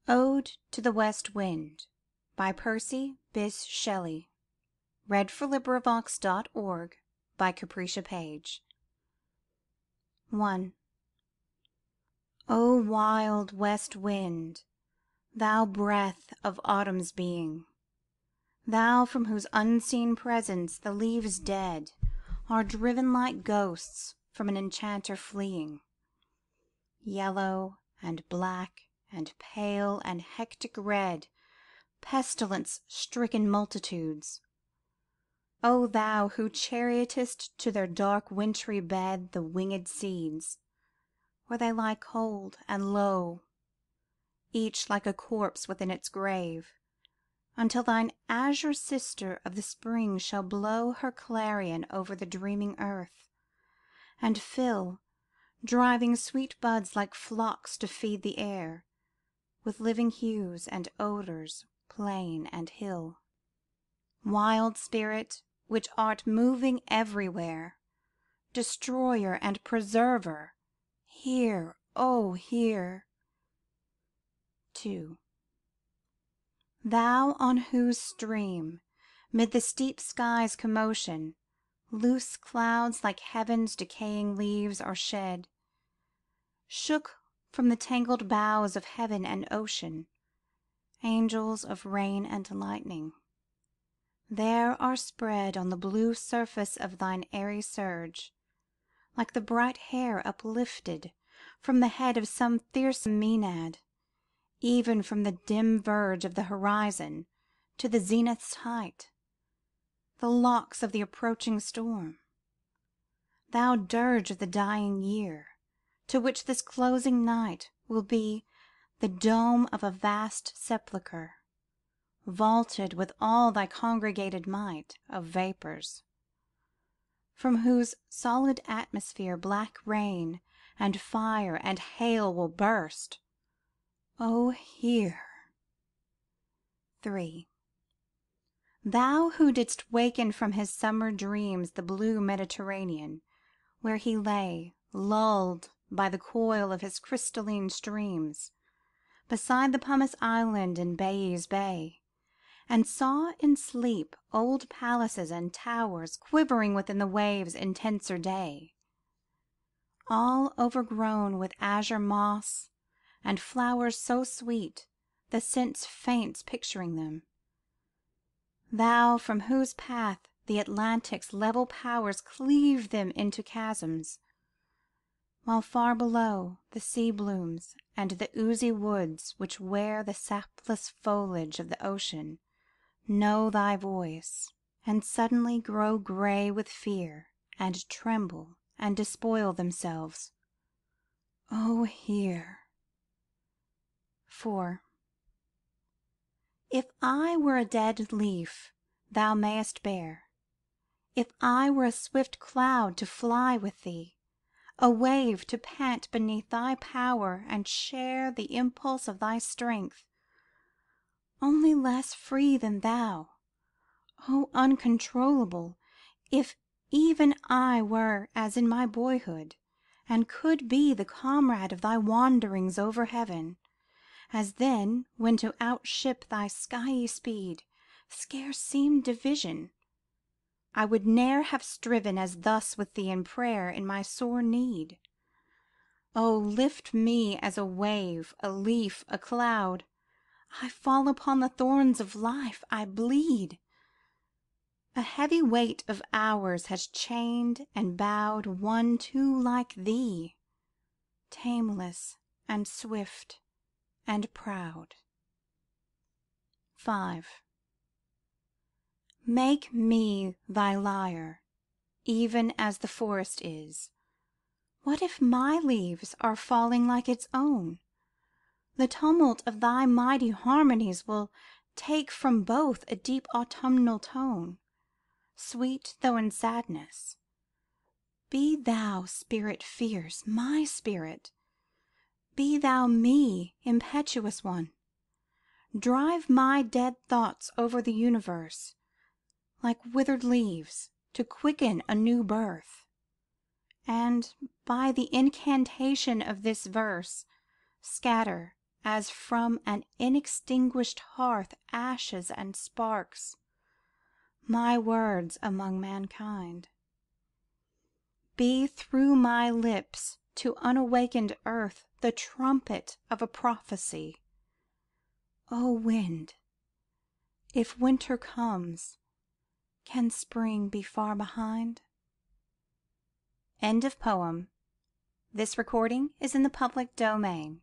Ode to the West Wind by Percy Bysshe Shelley. LibriVox.org. 1. O wild west wind, thou breath of autumn's being, thou from whose unseen presence the leaves dead are driven like ghosts from an enchanter fleeing, yellow and black and pale and hectic red, pestilence-stricken multitudes. O thou who chariotest to their dark wintry bed the winged seeds, where they lie cold and low, each like a corpse within its grave, until thine azure sister of the spring shall blow her clarion over the dreaming earth, and fill, driving sweet buds like flocks to feed the air, with living hues and odours plain and hill. Wild spirit, which art moving everywhere, destroyer and preserver, hear, oh hear. 2. Thou on whose stream, mid the steep sky's commotion, loose clouds like heaven's decaying leaves are shed, shook from the tangled boughs of heaven and ocean, angels of rain and lightning, there are spread on the blue surface of thine airy surge, like the bright hair uplifted from the head of some fearsome Maenad, even from the dim verge of the horizon to the zenith's height, the locks of the approaching storm. Thou dirge of the dying year, to which this closing night will be the dome of a vast sepulchre, vaulted with all thy congregated might of vapours, from whose solid atmosphere black rain and fire and hail will burst. O hear. 3. Thou who didst waken from his summer dreams the blue Mediterranean, where he lay, lulled by the coil of his crystalline streams, beside the pumice island in Baiae's bay, and saw in sleep old palaces and towers quivering within the waves' intenser day, all overgrown with azure moss and flowers so sweet the sense faints picturing them. Thou from whose path the Atlantic's level powers cleave them into chasms, while far below the sea blooms and the oozy woods which wear the sapless foliage of the ocean know thy voice, and suddenly grow grey with fear, and tremble and despoil themselves. O hear. 4. If I were a dead leaf thou mayest bear, if I were a swift cloud to fly with thee, a wave to pant beneath thy power and share the impulse of thy strength, only less free than thou, O uncontrollable, if even I were as in my boyhood, and could be the comrade of thy wanderings over heaven, as then, when to outship thy skyey speed scarce seemed division, I would ne'er have striven as thus with thee in prayer in my sore need. O lift me as a wave, a leaf, a cloud. I fall upon the thorns of life, I bleed. A heavy weight of hours has chained and bowed one too like thee, tameless and swift and proud. 5. Make me thy lyre, even as the forest is. What if my leaves are falling like its own? The tumult of thy mighty harmonies will take from both a deep autumnal tone, sweet though in sadness. Be thou, spirit fierce, my spirit. Be thou me, impetuous one. Drive my dead thoughts over the universe, like withered leaves, to quicken a new birth. And by the incantation of this verse, scatter as from an inextinguished hearth ashes and sparks, my words among mankind. Be through my lips to unawakened earth the trumpet of a prophecy. O wind, if winter comes, can spring be far behind? End of poem. This recording is in the public domain.